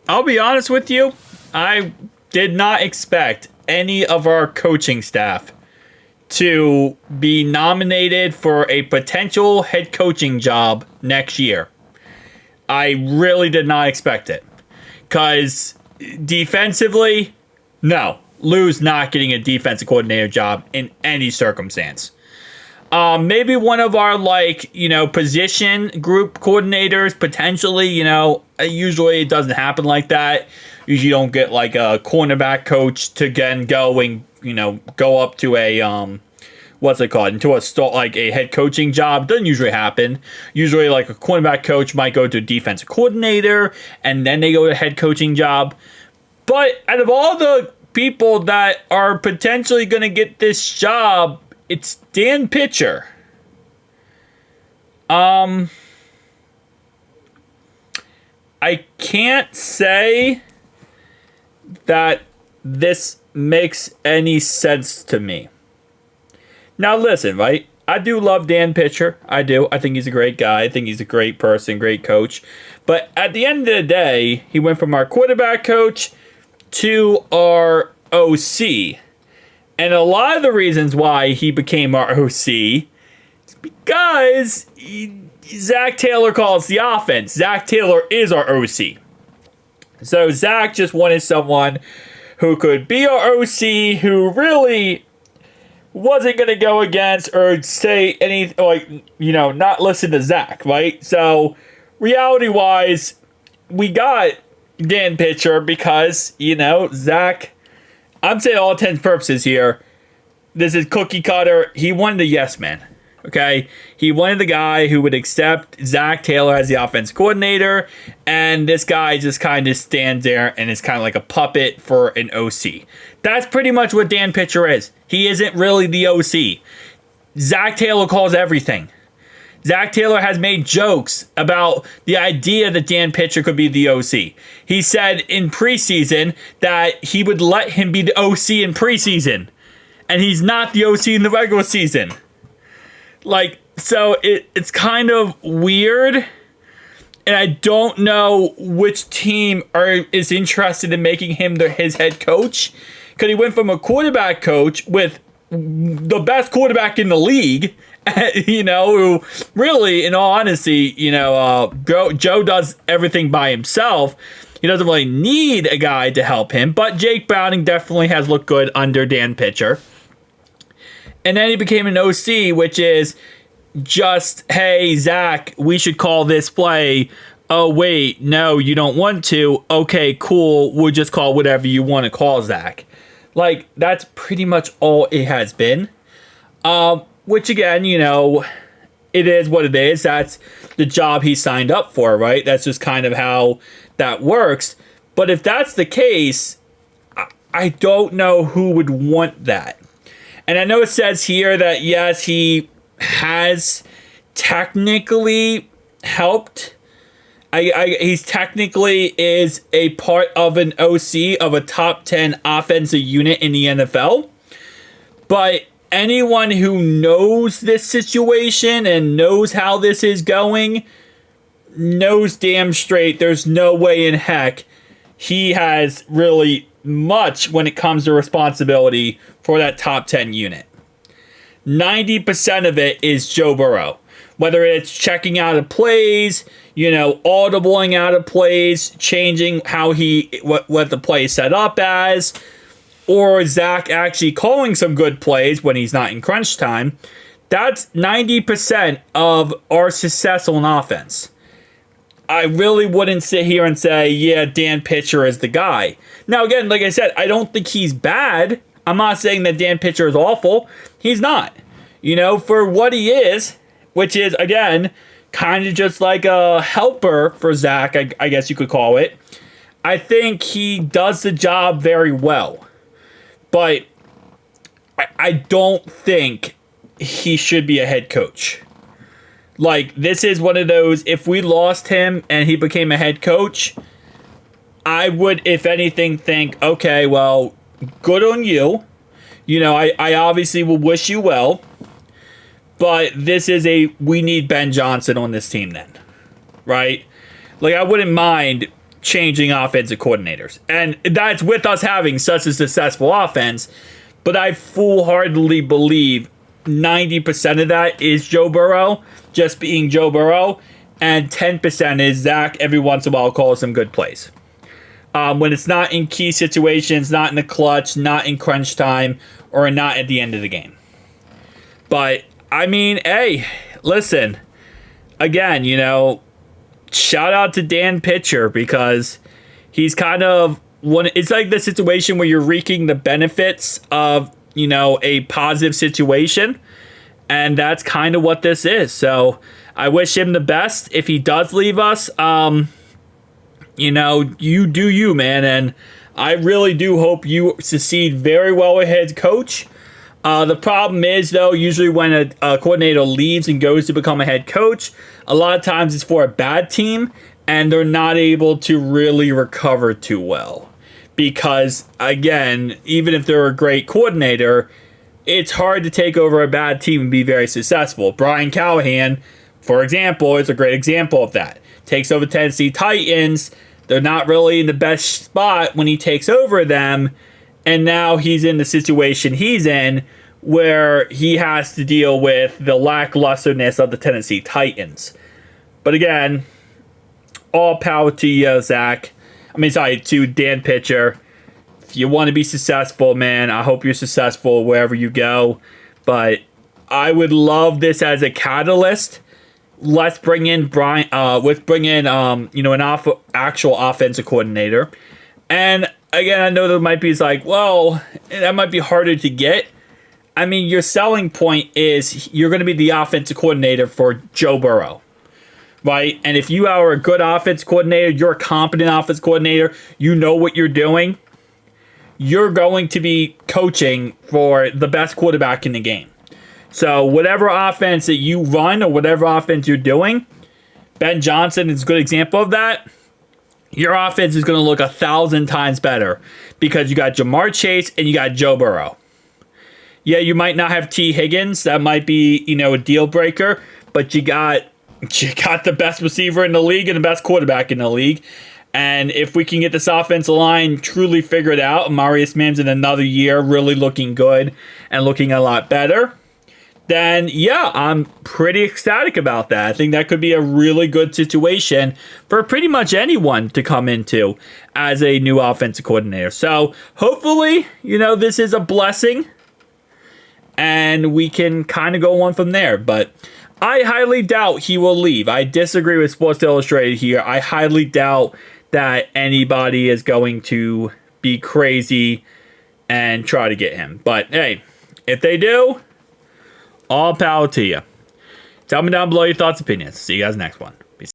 I'll be honest with you. I did not expect any of our coaching staff to be nominated for a potential head coaching job next year. I really did not expect it. Because defensively, no. Lou's not getting a defensive coordinator job in any circumstance. Maybe one of our, position group coordinators, potentially, usually it doesn't happen like that. Usually you don't get, a cornerback coach to again go up to a, into a head coaching job. Doesn't usually happen. Usually, a cornerback coach might go to a defensive coordinator, and then they go to a head coaching job. But out of all the people that are potentially going to get this job, it's Dan Pitcher. I can't say that this makes any sense to me. Now listen, right? I do love Dan Pitcher. I do. I think he's a great guy. I think he's a great person, great coach. But at the end of the day, he went from our quarterback coach to our OC. And a lot of the reasons why he became our OC is because Zach Taylor calls the offense. Zach Taylor is our OC. So Zach just wanted someone who could be our OC, who really wasn't going to go against or say anything, not listen to Zach, right? So reality-wise, we got Dan Pitcher because, Zach, I'm saying all intents and purposes here, this is cookie cutter. He wanted a yes man, okay? He wanted the guy who would accept Zach Taylor as the offense coordinator, and this guy just kind of stands there and is kind of like a puppet for an OC. That's pretty much what Dan Pitcher is. He isn't really the OC. Zach Taylor calls everything. Zach Taylor has made jokes about the idea that Dan Pitcher could be the OC. He said in preseason that he would let him be the OC in preseason. And he's not the OC in the regular season. So it's kind of weird. And I don't know which team is interested in making him his head coach. Because he went from a quarterback coach with the best quarterback in the league, who really, in all honesty, Joe does everything by himself. He doesn't really need a guy to help him, but Jake Browning definitely has looked good under Dan Pitcher. And then he became an OC, which is just, hey, Zach, we should call this play. Oh, wait, no, you don't want to. Okay, cool, we'll just call whatever you want to call, Zach. That's pretty much all it has been. Which, again, it is what it is. That's the job he signed up for, right? That's just kind of how that works. But if that's the case, I don't know who would want that. And I know it says here that, yes, he has technically helped. He's technically is a part of an OC of a top 10 offensive unit in the NFL. But anyone who knows this situation and knows how this is going knows damn straight there's no way in heck he has really much when it comes to responsibility for that top 10 unit. 90% of it is Joe Burrow. Whether it's checking out of plays, audibling out of plays, changing how what the play is set up as, or Zach actually calling some good plays when he's not in crunch time. That's 90% of our success on offense. I really wouldn't sit here and say, yeah, Dan Pitcher is the guy. Now, again, like I said, I don't think he's bad. I'm not saying that Dan Pitcher is awful. He's not. For what he is, which is, again, kind of just like a helper for Zach, I guess you could call it. I think he does the job very well. But I don't think he should be a head coach. This is one of those, if we lost him and he became a head coach, I would, if anything, think, okay, well, good on you. I obviously will wish you well. But this is we need Ben Johnson on this team then. Right? I wouldn't mind changing offensive coordinators. And that's with us having such a successful offense. But I full-heartedly believe 90% of that is Joe Burrow, just being Joe Burrow, and 10% is Zach every once in a while calls some good plays. When it's not in key situations, not in the clutch, not in crunch time, or not at the end of the game. But, I mean, hey, listen, again, shout out to Dan Pitcher, because he's kind of it's like the situation where you're reaping the benefits of, a positive situation. And that's kind of what this is. So I wish him the best. If he does leave us, you do you, man. And I really do hope you succeed very well with head coach. The problem is, though, usually when a coordinator leaves and goes to become a head coach, a lot of times it's for a bad team, and they're not able to really recover too well. Because, again, even if they're a great coordinator, it's hard to take over a bad team and be very successful. Brian Callahan, for example, is a great example of that. Takes over Tennessee Titans. They're not really in the best spot when he takes over them. And now he's in the situation he's in where he has to deal with the lacklusterness of the Tennessee Titans. But again, all power to you, Zach. To Dan Pitcher. If you want to be successful, man, I hope you're successful wherever you go. But I would love this as a catalyst. Let's bring in Brian. Let's bring in an actual offensive coordinator. And again, I know there might be that might be harder to get. Your selling point is you're going to be the offensive coordinator for Joe Burrow, right? And if you are a good offense coordinator, you're a competent offense coordinator, you know what you're doing, you're going to be coaching for the best quarterback in the game. So whatever offense that you run or whatever offense you're doing, Ben Johnson is a good example of that. Your offense is going to look 1,000 times better because you got Jamar Chase and you got Joe Burrow. Yeah, you might not have T. Higgins. That might be, a deal breaker. But you got the best receiver in the league and the best quarterback in the league. And if we can get this offensive line truly figured out, Marius Mims in another year really looking good and looking a lot better, then yeah, I'm pretty ecstatic about that. I think that could be a really good situation for pretty much anyone to come into as a new offensive coordinator. So hopefully, this is a blessing and we can kind of go on from there. But I highly doubt he will leave. I disagree with Sports Illustrated here. I highly doubt that anybody is going to be crazy and try to get him. But hey, if they do, all power to you. Tell me down below your thoughts and opinions. See you guys next one.